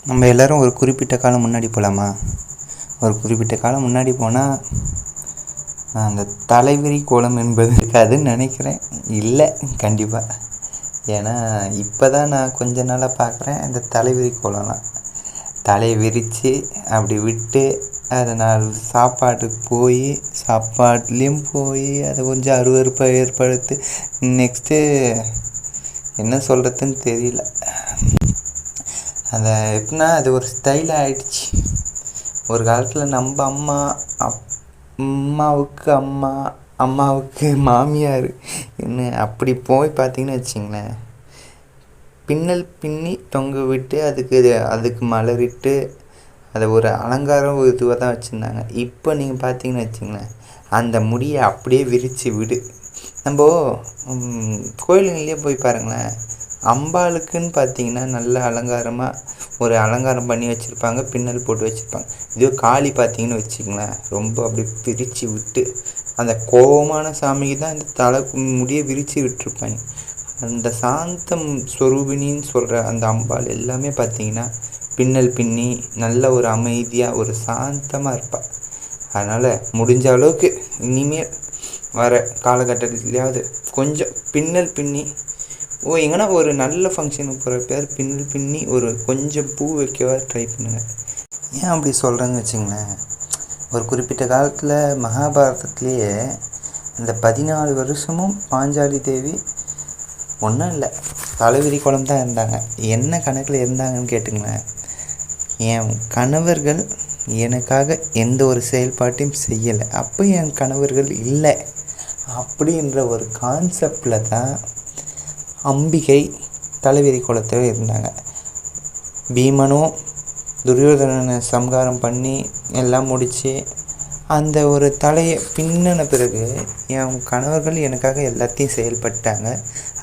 நம்ம எல்லோரும் ஒரு குறிப்பிட்ட காலம் முன்னாடி போகலாமா? ஒரு குறிப்பிட்ட காலம் முன்னாடி போனால் அந்த தலைவிரி கோலம் என்பது இருக்காதுன்னு நினைக்கிறேன். இல்லை, கண்டிப்பாக. ஏன்னா இப்போ தான் நான் கொஞ்ச நாளாக பார்க்குறேன் இந்த தலைவிரி கோலம்லாம். தலையை விரித்து அப்படி விட்டு அதை நான் சாப்பாட்டுக்கு போய் சாப்பாட்லேயும் போய் அதை கொஞ்சம் அருவருப்பை ஏற்படுத்தி நெக்ஸ்ட்டு என்ன சொல்கிறதுன்னு தெரியல. அதை எப்படின்னா அது ஒரு ஸ்டைலாக ஆகிடுச்சி. ஒரு காலத்தில் நம்ம அம்மாவுக்கு அம்மாவுக்கு மாமியார் என்ன அப்படி போய் பார்த்தீங்கன்னு வச்சிங்களேன், பின்னல் பின்னி தொங்க விட்டு அதுக்கு மலரிட்டு அதை ஒரு அலங்காரம் இதுவாக தான் வச்சுருந்தாங்க. இப்போ நீங்கள் பார்த்தீங்கன்னு வச்சிங்களேன், அந்த முடியை அப்படியே விரித்து விடு. நம்ம கோயிலுங்கள்லேயே போய் பாருங்களேன், அம்பாளுக்குன்னு பார்த்தீங்கன்னா நல்ல அலங்காரமாக ஒரு அலங்காரம் பண்ணி வச்சுருப்பாங்க, பின்னல் போட்டு வச்சுருப்பாங்க. இதே காளி பார்த்தீங்கன்னு வச்சுங்களேன், ரொம்ப அப்படி விரித்து விட்டு அந்த கோபமான சாமிக்கு தான் இந்த முடியை விரித்து விட்டுருப்பாங்க. அந்த சாந்தம் ஸ்வரூபினின்னு சொல்கிற அந்த அம்பாள் எல்லாமே பார்த்தீங்கன்னா பின்னல் பின்னி நல்ல ஒரு அமைதியாக ஒரு சாந்தமாக இருப்பாள். அதனால் முடிஞ்ச அளவுக்கு இனிமேல் வர காலகட்டத்திலையாவது கொஞ்சம் பின்னல் பின்னி எங்கன்னா ஒரு நல்ல ஃபங்க்ஷனுக்கு போகிற பேர் பின்னல் பின்னி ஒரு கொஞ்சம் பூ வைக்கவா ட்ரை பண்ணுங்கள். ஏன் அப்படி சொல்கிறேன்னு வச்சுங்களேன், ஒரு குறிப்பிட்ட காலத்தில் மகாபாரதத்துலேயே இந்த 14 வருஷமும் பாஞ்சாலி தேவி ஒன்றும் இல்லை, தலைவிரி கோலம் தான் இருந்தாங்க. என்ன கணக்கில் இருந்தாங்கன்னு கேட்டுங்களேன், என் கணவர்கள் எனக்காக எந்த ஒரு செயல்பாட்டையும் செய்யலை, அப்போ என் கணவர்கள் இல்லை அப்படின்ற ஒரு கான்செப்டில் தான் அம்பிகை தலைவிரி கோலத்தில் இருந்தாங்க. பீமனும் துரியோதனனை சம்ஹாரம் பண்ணி எல்லாம் முடித்து அந்த ஒரு தலையை பின்னின பிறகு என் கணவர்கள் எனக்காக எல்லாத்தையும் செயல்பட்டாங்க,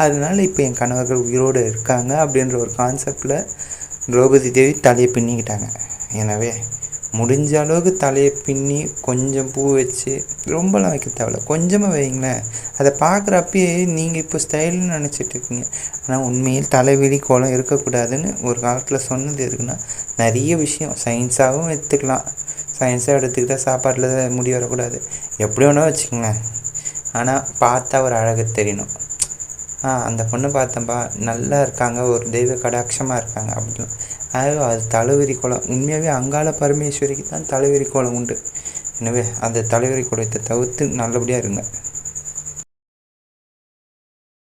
அதனால இப்போ என் கணவர்கள் உயிரோடு இருக்காங்க அப்படின்ற ஒரு கான்செப்டில் திரௌபதி தேவி தலையை பின்னிக்கிட்டாங்க. எனவே முடிஞ்ச அளவுக்கு தலையை பின்னி கொஞ்சம் பூ வச்சு ரொம்பலாம் வைக்க தேவையில்ல, கொஞ்சமாக வைங்களேன். அதை பார்க்குறப்பயே நீங்கள் இப்போ ஸ்டைல்னு நினச்சிட்டு இருக்கீங்க, ஆனால் உண்மையில் தலைவிரி கோலம் இருக்கக்கூடாதுன்னு ஒரு காலத்தில் சொன்னது எதுக்குன்னா, நிறைய விஷயம் சயின்ஸாகவும் எடுத்துக்கலாம். சயின்ஸாக எடுத்துக்கிட்டால் சாப்பாட்டில் முடி வரக்கூடாது, எப்படி வேணால் வச்சுக்கோங்க, ஆனால் பார்த்தா ஒரு அழகு தெரியணும். அந்த பொண்ணு பார்த்தப்பா நல்லா இருக்காங்க, ஒரு தெய்வ கடாட்சமாக இருக்காங்க அப்படின்னு. அது தலைவிரி கோலம் உண்மையாகவே அங்காள பரமேஸ்வரிக்கு தான் தலைவிரி கோலம் உண்டு. எனவே அந்த தலைவிரி கோலத்தை தவிர்த்து நல்லபடியாக இருங்க.